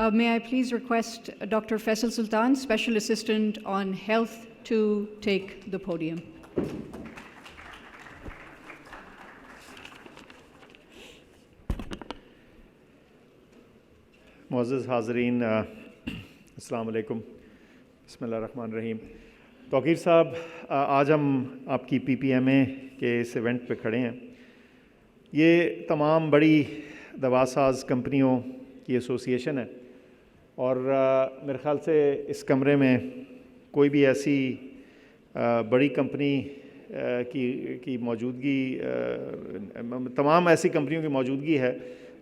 May I please request Dr. Faisal Sultan, Special Assistant on Health, to take the podium. معزز حاضرین، السلام علیکم، بسم اللہ الرحمن الرحیم۔ توقیر صاحب، آج ہم آپ کی پی پی ایم اے کے اس ایونٹ پہ کھڑے ہیں۔ یہ تمام بڑی دوا ساز کمپنیوں کی ایسوسی ایشن ہے، اور میرے خیال سے اس کمرے میں کوئی بھی ایسی بڑی کمپنی کی موجودگی، تمام ایسی کمپنیوں کی موجودگی ہے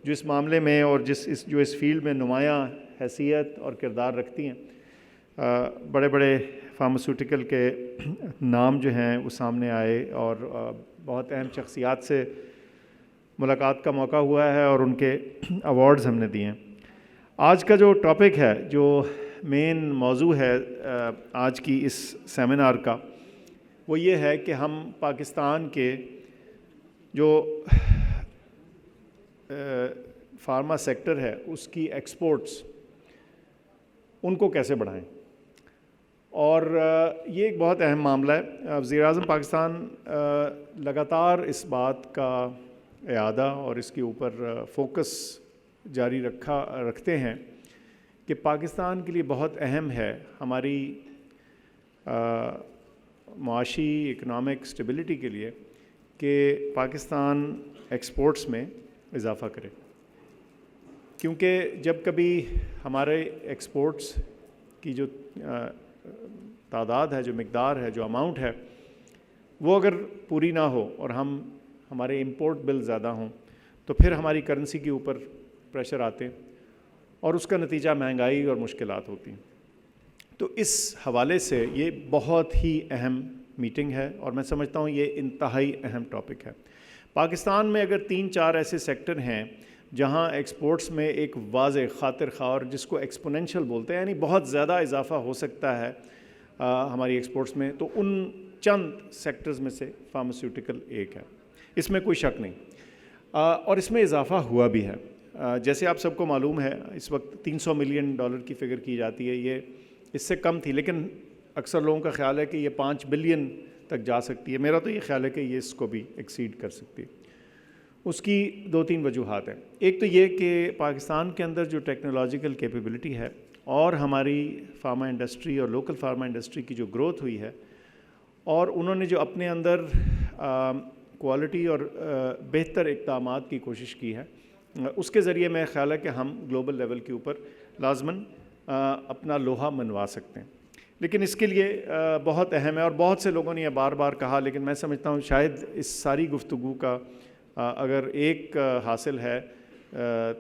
جو اس معاملے میں اور جو اس فیلڈ میں نمایاں حیثیت اور کردار رکھتی ہیں۔ بڑے بڑے فارماسیوٹیکل کے نام جو ہیں وہ سامنے آئے، اور بہت اہم شخصیات سے ملاقات کا موقع ہوا ہے اور ان کے ایوارڈز ہم نے دیے ہیں۔ آج کا جو ٹاپک ہے، جو مین موضوع ہے آج کی اس سیمینار کا، وہ یہ ہے کہ ہم پاکستان کے جو فارما سیکٹر ہے اس کی ایکسپورٹس، ان کو کیسے بڑھائیں۔ اور یہ ایک بہت اہم معاملہ ہے۔ وزیر اعظم پاکستان لگاتار اس بات کا اعادہ اور اس کے اوپر فوکس جاری رکھتے ہیں کہ پاکستان کے لیے بہت اہم ہے ہماری معاشی اکنامک اسٹیبلٹی کے لیے کہ پاکستان ایکسپورٹس میں اضافہ کرے، کیونکہ جب کبھی ہمارے ایکسپورٹس کی جو تعداد ہے، جو مقدار ہے، جو اماؤنٹ ہے، وہ اگر پوری نہ ہو اور ہمارے امپورٹ بل زیادہ ہوں تو پھر ہماری کرنسی کے اوپر پریشر آتے ہیں، اور اس کا نتیجہ مہنگائی اور مشکلات ہوتی ہیں۔ تو اس حوالے سے یہ بہت ہی اہم میٹنگ ہے، اور میں سمجھتا ہوں یہ انتہائی اہم ٹاپک ہے۔ پاکستان میں اگر 3-4 ایسے سیکٹر ہیں جہاں ایکسپورٹس میں ایک واضح خاطر خواہ، اور جس کو ایکسپوننشل بولتے ہیں، یعنی بہت زیادہ اضافہ ہو سکتا ہے ہماری ایکسپورٹس میں، تو ان چند سیکٹرز میں سے فارماسیوٹیکل ایک ہے، اس میں کوئی شک نہیں۔ اور اس میں اضافہ ہوا بھی ہے۔ جیسے آپ سب کو معلوم ہے، اس وقت $300 ملین کی فگر کی جاتی ہے۔ یہ اس سے کم تھی، لیکن اکثر لوگوں کا خیال ہے کہ یہ 5 بلین تک جا سکتی ہے۔ میرا تو یہ خیال ہے کہ یہ اس کو بھی ایکسیڈ کر سکتی ہے۔ اس کی 2-3 وجوہات ہیں۔ ایک تو یہ کہ پاکستان کے اندر جو ٹیکنالوجیکل کیپیبلٹی ہے، اور ہماری فارما انڈسٹری اور لوکل فارما انڈسٹری کی جو گروتھ ہوئی ہے، اور انہوں نے جو اپنے اندر کوالٹی اور بہتر اقدامات کی کوشش کی ہے، اس کے ذریعے میں خیال ہے کہ ہم گلوبل لیول کے اوپر لازماً اپنا لوہا منوا سکتے ہیں۔ لیکن اس کے لیے بہت اہم ہے، اور بہت سے لوگوں نے یہ بار بار کہا، لیکن میں سمجھتا ہوں شاید اس ساری گفتگو کا اگر ایک حاصل ہے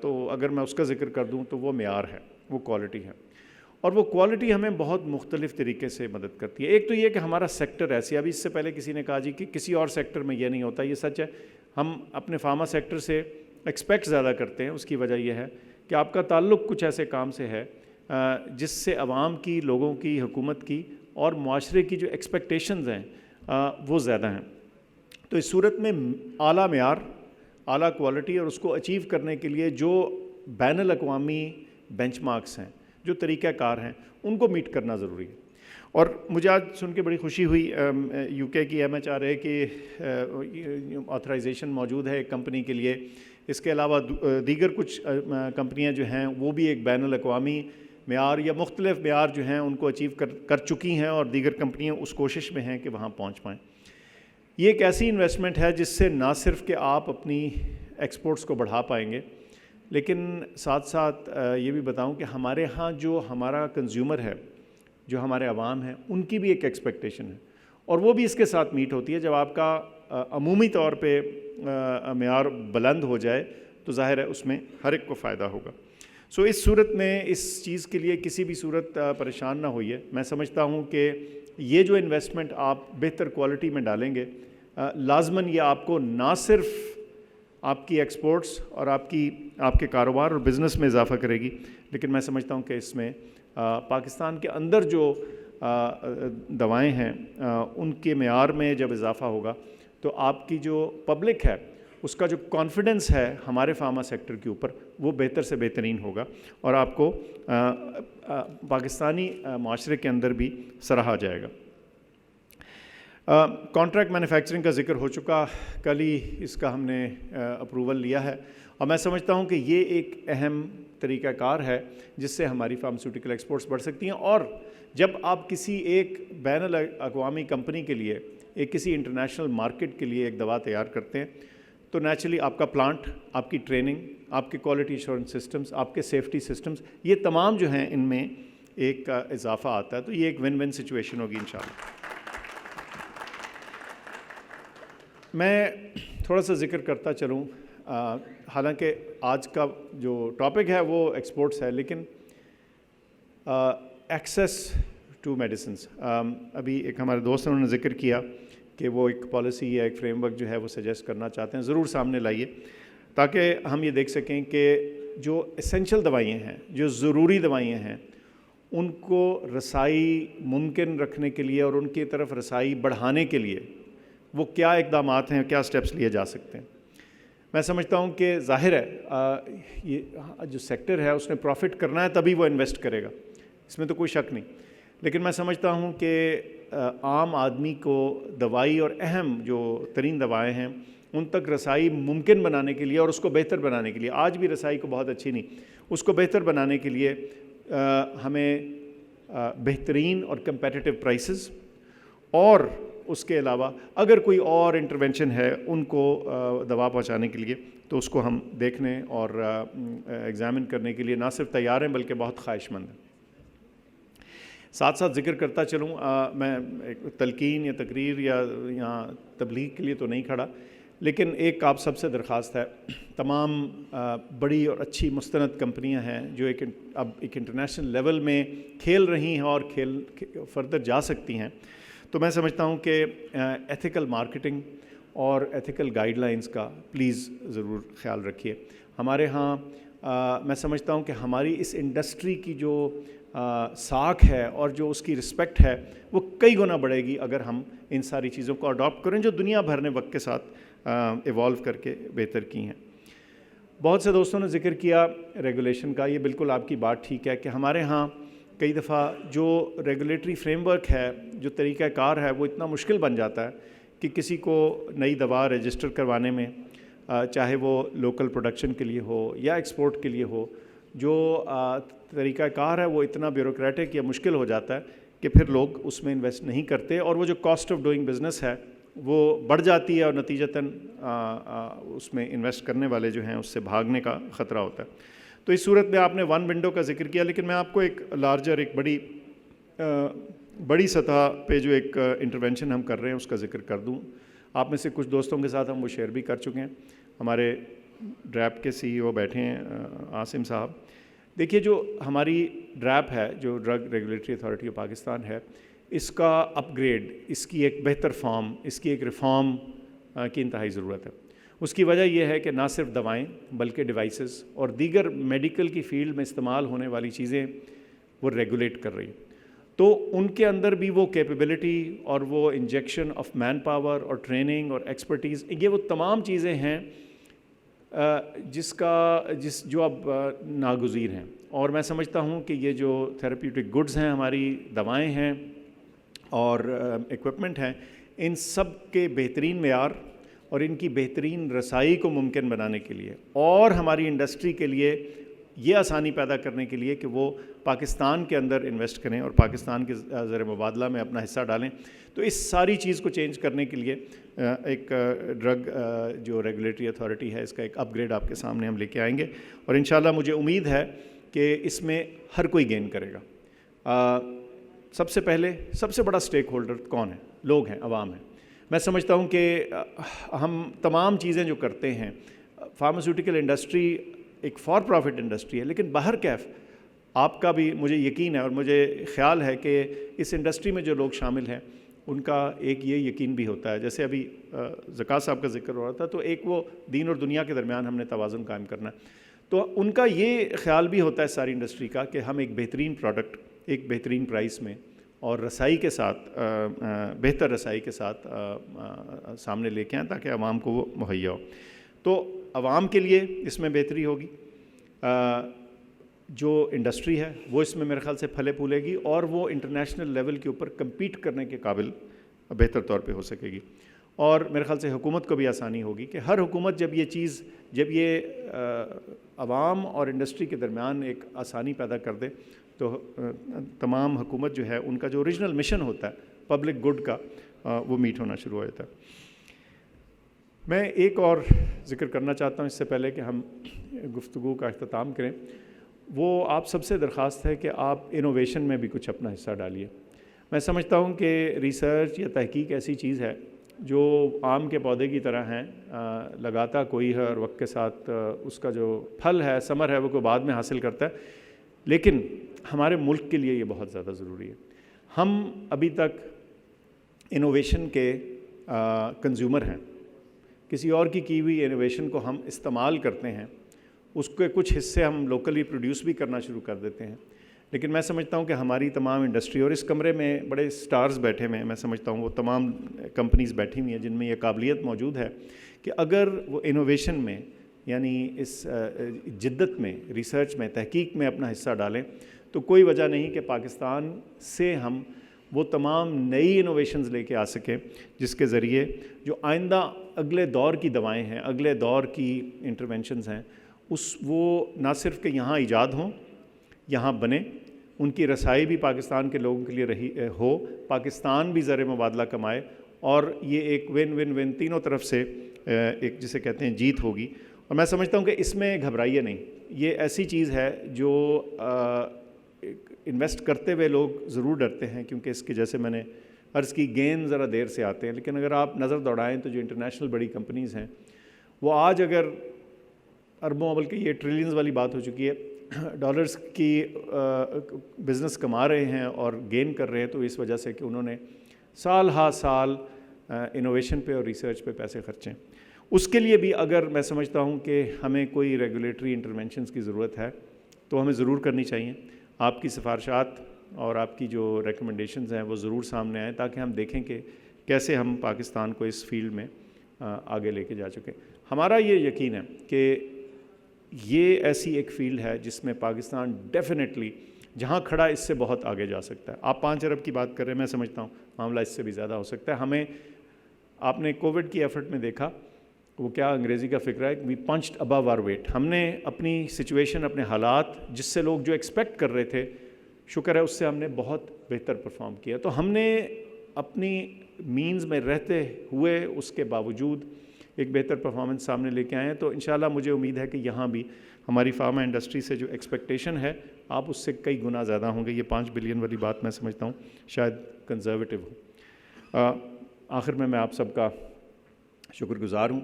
تو اگر میں اس کا ذکر کر دوں تو وہ معیار ہے، وہ کوالٹی ہے، اور وہ کوالٹی ہمیں بہت مختلف طریقے سے مدد کرتی ہے۔ ایک تو یہ کہ ہمارا سیکٹر ایسے، ابھی اس سے پہلے کسی نے کہا جی کہ کسی اور سیکٹر میں یہ نہیں ہوتا، یہ سچ ہے۔ ہم اپنے فارما سیکٹر سے ایکسپیکٹ زیادہ کرتے ہیں، اس کی وجہ یہ ہے کہ آپ کا تعلق کچھ ایسے کام سے ہے جس سے عوام کی، لوگوں کی، حکومت کی اور معاشرے کی جو ایکسپیکٹیشنز ہیں وہ زیادہ ہیں۔ تو اس صورت میں اعلیٰ معیار، اعلیٰ کوالٹی، اور اس کو اچیو کرنے کے لیے جو بین الاقوامی بینچ مارکس ہیں، جو طریقہ کار ہیں، ان کو میٹ کرنا ضروری ہے۔ اور مجھے آج سن کے بڑی خوشی ہوئی، یو کے کی MHRA کی آتھرائزیشن موجود ہے ایک کمپنی کے لیے۔ اس کے علاوہ دیگر کچھ کمپنیاں جو ہیں وہ بھی ایک بین الاقوامی معیار یا مختلف معیار جو ہیں ان کو اچیو کر چکی ہیں، اور دیگر کمپنیاں اس کوشش میں ہیں کہ وہاں پہنچ پائیں۔ یہ ایک ایسی انویسٹمنٹ ہے جس سے نہ صرف کہ آپ اپنی ایکسپورٹس کو بڑھا پائیں گے، لیکن ساتھ ساتھ یہ بھی بتاؤں کہ ہمارے ہاں جو ہمارا کنزیومر ہے، جو ہمارے عوام ہیں، ان کی بھی ایک ایکسپیکٹیشن ہے، اور وہ بھی اس کے ساتھ میٹ ہوتی ہے۔ جب آپ کا عمومی طور پہ معیار بلند ہو جائے تو ظاہر ہے اس میں ہر ایک کو فائدہ ہوگا۔ سو اس صورت میں اس چیز کے لیے کسی بھی صورت پریشان نہ ہوئیے۔ میں سمجھتا ہوں کہ یہ جو انویسٹمنٹ آپ بہتر کوالٹی میں ڈالیں گے، لازماً یہ آپ کو نہ صرف آپ کی ایکسپورٹس اور آپ کے کاروبار اور بزنس میں اضافہ کرے گی، لیکن میں سمجھتا ہوں کہ اس میں پاکستان کے اندر جو دوائیں ہیں ان کے معیار میں جب اضافہ ہوگا تو آپ کی جو پبلک ہے اس کا جو کانفیڈنس ہے ہمارے فارما سیکٹر کے اوپر وہ بہتر سے بہترین ہوگا اور آپ کو پاکستانی معاشرے کے اندر بھی سراہا جائے گا۔ کانٹریکٹ مینوفیکچرنگ کا ذکر ہو چکا، کل ہی اس کا ہم نے اپروول لیا ہے، اور میں سمجھتا ہوں کہ یہ ایک اہم طریقہ کار ہے جس سے ہماری فارماسیوٹیکل ایکسپورٹس بڑھ سکتی ہیں۔ اور جب آپ کسی ایک بین الاقوامی کمپنی کے لیے، ایک کسی انٹرنیشنل مارکیٹ کے لیے ایک دوا تیار کرتے ہیں تو نیچرلی آپ کا پلانٹ، آپ کی ٹریننگ، آپ کے کوالٹی ایشورنس سسٹمز، آپ کے سیفٹی سسٹمز، یہ تمام جو ہیں ان میں ایک اضافہ آتا ہے، تو یہ ایک ون ون سچویشن ہوگی انشاءاللہ۔ میں تھوڑا سا ذکر کرتا چلوں، حالانکہ آج کا جو ٹاپک ہے وہ ایکسپورٹس ہے، لیکن ایکسیس ٹو میڈیسنس، ابھی ایک ہمارے دوست نے انہوں نے ذکر کیا کہ وہ ایک پالیسی یا ایک فریم ورک جو ہے وہ سجیسٹ کرنا چاہتے ہیں، ضرور سامنے لائیے تاکہ ہم یہ دیکھ سکیں کہ جو اسینشل دوائیاں ہیں، جو ضروری دوائیاں ہیں، ان کو رسائی ممکن رکھنے کے لیے اور ان کی طرف رسائی بڑھانے کے لیے وہ کیا اقدامات ہیں، کیا سٹیپس لیے جا سکتے ہیں۔ میں سمجھتا ہوں کہ ظاہر ہے یہ جو سیکٹر ہے اس نے پروفٹ کرنا ہے تبھی وہ انویسٹ کرے گا، اس میں تو کوئی شک نہیں، لیکن میں سمجھتا ہوں کہ عام آدمی کو دوائی اور اہم جو ترین دوائیں ہیں ان تک رسائی ممکن بنانے کے لیے اور اس کو بہتر بنانے کے لیے، آج بھی رسائی کو بہت اچھی نہیں، اس کو بہتر بنانے کے لیے ہمیں بہترین اور کمپیٹیٹو پرائسز، اور اس کے علاوہ اگر کوئی اور انٹرونشن ہے ان کو دوا پہنچانے کے لیے تو اس کو ہم دیکھنے اور ایگزامن کرنے کے لیے نہ صرف تیار ہیں بلکہ بہت خواہش مند ہیں۔ ساتھ ساتھ ذکر کرتا چلوں، میں ایک تلقین یا تقریر یا یہاں تبلیغ کے لیے تو نہیں کھڑا، لیکن ایک آپ سب سے درخواست ہے، تمام بڑی اور اچھی مستند کمپنیاں ہیں جو اب ایک انٹرنیشنل لیول میں کھیل رہی ہیں اور فردر جا سکتی ہیں، تو میں سمجھتا ہوں کہ ایتھیکل مارکیٹنگ اور ایتھیکل گائیڈ لائنز کا پلیز ضرور خیال رکھیے۔ ہمارے ہاں میں سمجھتا ہوں کہ ہماری اس انڈسٹری کی جو ساکھ ہے اور جو اس کی رسپیکٹ ہے وہ کئی گنا بڑھے گی اگر ہم ان ساری چیزوں کو اڈاپٹ کریں جو دنیا بھر نے وقت کے ساتھ ایوالو کر کے بہتر کی ہیں۔ بہت سے دوستوں نے ذکر کیا ریگولیشن کا، یہ بالکل آپ کی بات ٹھیک ہے کہ ہمارے ہاں کئی دفعہ جو ریگولیٹری فریم ورک ہے، جو طریقہ کار ہے، وہ اتنا مشکل بن جاتا ہے کہ کسی کو نئی دوا رجسٹر کروانے میں، چاہے وہ لوکل پروڈکشن کے لیے ہو یا ایکسپورٹ کے لیے ہو، جو طریقہ کار ہے وہ اتنا بیوروکریٹک یا مشکل ہو جاتا ہے کہ پھر لوگ اس میں انویسٹ نہیں کرتے، اور وہ جو کاسٹ آف ڈوئنگ بزنس ہے وہ بڑھ جاتی ہے اور نتیجتاً اس میں انویسٹ کرنے والے جو ہیں اس سے بھاگنے کا خطرہ ہوتا ہے۔ تو اس صورت میں آپ نے ون ونڈو کا ذکر کیا، لیکن میں آپ کو ایک لارجر، ایک بڑی سطح پہ جو ایک انٹرونشن ہم کر رہے ہیں اس کا ذکر کر دوں۔ آپ میں سے کچھ دوستوں کے ساتھ ہم وہ شیئر بھی کر چکے ہیں۔ ہمارے ڈریپ کے سی ای او بیٹھے ہیں عاصم صاحب۔ دیکھیے جو ہماری ڈریپ ہے، جو drug regulatory authority of Pakistan ہے، اس کا اپ گریڈ، اس کی ایک بہتر فارم، اس کی ایک ریفارم کی انتہائی ضرورت ہے۔ اس کی وجہ یہ ہے کہ نہ صرف دوائیں بلکہ ڈیوائسز اور دیگر میڈیکل کی فیلڈ میں استعمال ہونے والی چیزیں وہ ریگولیٹ کر رہی ہیں، تو ان کے اندر بھی وہ کیپیبلٹی اور وہ انجیکشن آف مین پاور اور ٹریننگ اور ایکسپرٹیز، یہ وہ تمام چیزیں ہیں جو اب ناگزیر ہیں۔ اور میں سمجھتا ہوں کہ یہ جو تھیراپیوٹک گڈز ہیں، ہماری دوائیں ہیں اور ایکوپمنٹ ہیں، ان سب کے بہترین معیار اور ان کی بہترین رسائی کو ممکن بنانے کے لیے اور ہماری انڈسٹری کے لیے یہ آسانی پیدا کرنے کے لیے کہ وہ پاکستان کے اندر انویسٹ کریں اور پاکستان کے زر مبادلہ میں اپنا حصہ ڈالیں، تو اس ساری چیز کو چینج کرنے کے لیے ایک ڈرگ جو ریگولیٹری اتھارٹی ہے اس کا ایک اپ گریڈ آپ کے سامنے ہم لے کے آئیں گے، اور انشاءاللہ مجھے امید ہے کہ اس میں ہر کوئی گین کرے گا۔ سب سے پہلے سب سے بڑا اسٹیک ہولڈر کون ہے؟ لوگ ہیں، عوام ہیں۔ میں سمجھتا ہوں کہ ہم تمام چیزیں جو کرتے ہیں، فارماسیوٹیکل انڈسٹری ایک فار پروفٹ انڈسٹری ہے، لیکن باہر کیف آپ کا بھی مجھے یقین ہے اور مجھے خیال ہے کہ اس انڈسٹری میں جو لوگ شامل ہیں ان کا ایک یہ یقین بھی ہوتا ہے، جیسے ابھی زکات صاحب کا ذکر ہو رہا تھا، تو ایک وہ دین اور دنیا کے درمیان ہم نے توازن قائم کرنا ہے، تو ان کا یہ خیال بھی ہوتا ہے ساری انڈسٹری کا کہ ہم ایک بہترین پروڈکٹ ایک بہترین پرائس میں اور رسائی کے ساتھ، بہتر رسائی کے ساتھ سامنے لے کے آئیں تاکہ عوام کو وہ مہیا ہو۔ تو عوام کے لیے اس میں بہتری ہوگی, جو انڈسٹری ہے وہ اس میں میرے خیال سے پھلے پھولے گی اور وہ انٹرنیشنل لیول کے اوپر کمپیٹ کرنے کے قابل بہتر طور پہ ہو سکے گی. اور میرے خیال سے حکومت کو بھی آسانی ہوگی کہ ہر حکومت جب یہ عوام اور انڈسٹری کے درمیان ایک آسانی پیدا کر دے تو تمام حکومت جو ہے ان کا جو اوریجنل مشن ہوتا ہے پبلک گڈ کا وہ میٹ ہونا شروع ہو جاتا ہے. میں ایک اور ذکر کرنا چاہتا ہوں اس سے پہلے کہ ہم گفتگو کا اختتام کریں. وہ آپ سب سے درخواست ہے کہ آپ انوویشن میں بھی کچھ اپنا حصہ ڈالیے. میں سمجھتا ہوں کہ ریسرچ یا تحقیق ایسی چیز ہے جو آم کے پودے کی طرح ہیں, لگاتا کوئی ہے اور وقت کے ساتھ اس کا جو پھل ہے ثمر ہے وہ کوئی بعد میں حاصل کرتا ہے, لیکن ہمارے ملک کے لیے یہ بہت زیادہ ضروری ہے. ہم ابھی تک انوویشن کے کنزیومر ہیں, کسی اور کی ہوئی انوویشن کو ہم استعمال کرتے ہیں, اس کے کچھ حصے ہم لوکلی پروڈیوس بھی کرنا شروع کر دیتے ہیں. لیکن میں سمجھتا ہوں کہ ہماری تمام انڈسٹری, اور اس کمرے میں بڑے سٹارز بیٹھے ہوئے ہیں, میں سمجھتا ہوں وہ تمام کمپنیز بیٹھی ہوئی ہیں جن میں یہ قابلیت موجود ہے کہ اگر وہ انوویشن میں یعنی اس جدت میں, ریسرچ میں, تحقیق میں اپنا حصہ ڈالیں تو کوئی وجہ نہیں کہ پاکستان سے ہم وہ تمام نئی انوویشنز لے کے آ سکیں جس کے ذریعے جو آئندہ اگلے دور کی دوائیں ہیں, اگلے دور کی انٹرونشنز ہیں, وہ نہ صرف کہ یہاں ایجاد ہوں, یہاں بنے, ان کی رسائی بھی پاکستان کے لوگوں کے لیے ہو, پاکستان بھی زر مبادلہ کمائے, اور یہ ایک ون ون ون تینوں طرف سے ایک جسے کہتے ہیں جیت ہوگی. اور میں سمجھتا ہوں کہ اس میں گھبرائیے نہیں. یہ ایسی چیز ہے جو انویسٹ کرتے ہوئے لوگ ضرور ڈرتے ہیں کیونکہ اس کی جیسے میں نے عرض کی گین ذرا دیر سے آتے ہیں, لیکن اگر آپ نظر دوڑائیں تو جو انٹرنیشنل بڑی کمپنیز ہیں وہ آج اگر اربوں بلکہ یہ ٹریلینز والی بات ہو چکی ہے, ڈالرز کی بزنس کما رہے ہیں اور گین کر رہے ہیں, تو اس وجہ سے کہ انہوں نے سال ہا سال انوویشن پہ اور ریسرچ پہ پیسے خرچیں. اس کے لیے بھی اگر میں سمجھتا ہوں کہ ہمیں کوئی ریگولیٹری انٹرونشنز کی ضرورت ہے تو ہمیں ضرور کرنی چاہیے. آپ کی سفارشات اور آپ کی جو ریکمنڈیشنز ہیں وہ ضرور سامنے آئیں تاکہ ہم دیکھیں کہ کیسے ہم پاکستان کو اس فیلڈ میں آگے لے کے جا چکے. ہمارا یہ یقین ہے کہ یہ ایسی ایک فیلڈ ہے جس میں پاکستان ڈیفینیٹلی جہاں کھڑا اس سے بہت آگے جا سکتا ہے. آپ 5 ارب کی بات کر رہے ہیں, میں سمجھتا ہوں معاملہ اس سے بھی زیادہ ہو سکتا ہے. ہمیں آپ نے کووڈ کی ایفرٹ میں دیکھا وہ کیا انگریزی کا فکرہ ہے, وی پنچڈ ابو آر ویٹ. ہم نے اپنی سچویشن, اپنے حالات جس سے لوگ جو ایکسپیکٹ کر رہے تھے, شکر ہے اس سے ہم نے بہت بہتر پرفارم کیا. تو ہم نے اپنی مینز میں رہتے ہوئے اس کے باوجود ایک بہتر پرفارمنس سامنے لے کے آئے ہیں. تو انشاءاللہ مجھے امید ہے کہ یہاں بھی ہماری فارما انڈسٹری سے جو ایکسپیکٹیشن ہے آپ اس سے کئی گنا زیادہ ہوں گے. یہ 5 بلین والی بات میں سمجھتا ہوں شاید کنزرویٹو ہو. آخر میں آپ سب کا شکر گزار ہوں.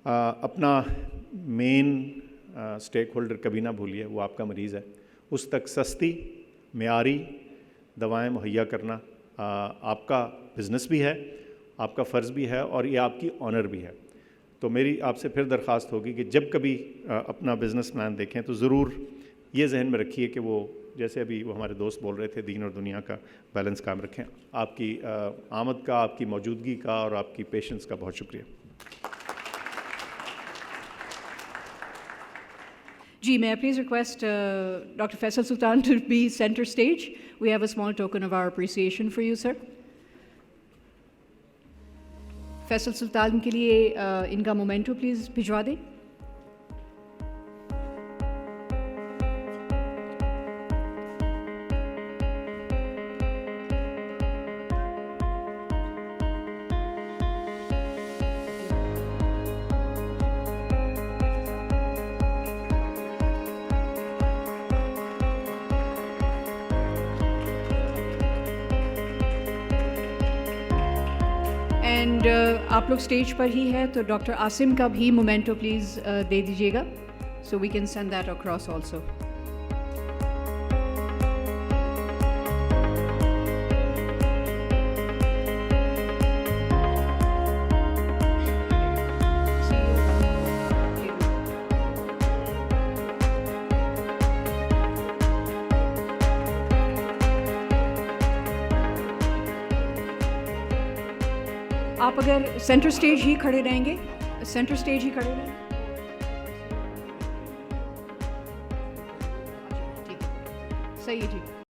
اپنا مین سٹیک ہولڈر کبھی نہ بھولیے, وہ آپ کا مریض ہے. اس تک سستی معیاری دوائیں مہیا کرنا آپ کا بزنس بھی ہے, آپ کا فرض بھی ہے, اور یہ آپ کی آنر بھی ہے. تو میری آپ سے پھر درخواست ہوگی کہ جب کبھی اپنا بزنس پلان دیکھیں تو ضرور یہ ذہن میں رکھیے کہ وہ جیسے ابھی وہ ہمارے دوست بول رہے تھے دین اور دنیا کا بیلنس قائم رکھیں. آپ کی آمد کا, آپ کی موجودگی کا اور آپ کی پیشنس کا بہت شکریہ. Ji, may I please request Dr. Faisal Sultan to be center stage? We have a small token of our appreciation for you, sir. Faisal سلطان کے لیے ان کا مومنٹو پلیز بھجوا دیں. اینڈ آپ لوگ اسٹیج پر ہی ہے تو ڈاکٹر عاصم کا بھی مومنٹو پلیز دے دیجیے گا, so we can send that across also. آپ اگر سینٹر اسٹیج ہی کھڑے رہیں گے, سینٹر اسٹیج ہی کھڑے رہیں. صحیح ہے جی.